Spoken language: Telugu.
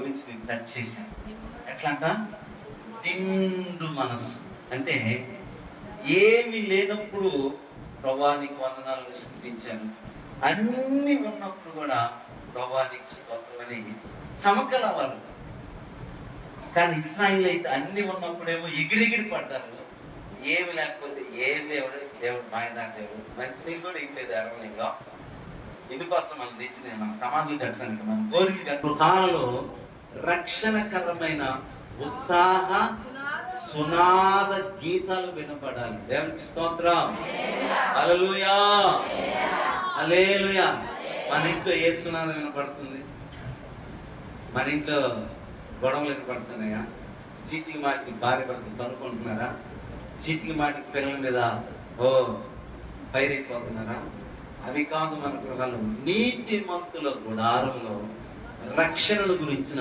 గురించి నేను టచ్ చేశాను. ఎట్లా అంట, నిండు మనసు అంటే ఏమి లేనప్పుడు ప్రభానికి వందనాలను స్తుతించాను, అన్నీ ఉన్నప్పుడు కూడా ప్రభానికి స్తోత్రం అని తమకల వాళ్ళు. కానీ ఇశ్రాయేలు అయితే అన్ని ఉన్నప్పుడేమో ఎగిరిగిరి పడ్డారు, ఏమి లేకపోతే ఏ దేవుడు మాయదా దేవుడు మంచి నీళ్ళు కూడా ఇంకలేదు అరవలిగా. ఇందుకోసం మనం తెచ్చిన మన సమాధులు కట్టడానికి మనం కోరిక గృహాలలో రక్షణకరమైన ఉత్సాహ సునాద గీతాలు వినపడాలి. దేవునికి స్తోత్రం, హల్లెలూయా హల్లెలూయా. మన ఇంట్లో ఏ సునాదం వినపడుతుంది? మన ఇంట్లో గొడవలు వినపడుతున్నాయా? చీటికి మాటికి భార్య భర్తలు కనుక్కుంటున్నారా? చీటికి మాటికి పిల్లల మీద పైరెక్కిపోతున్నారా? అవి కాదు మన గృహాలు. నీతిమంతుల గుడారంలో రక్షణల గురించిన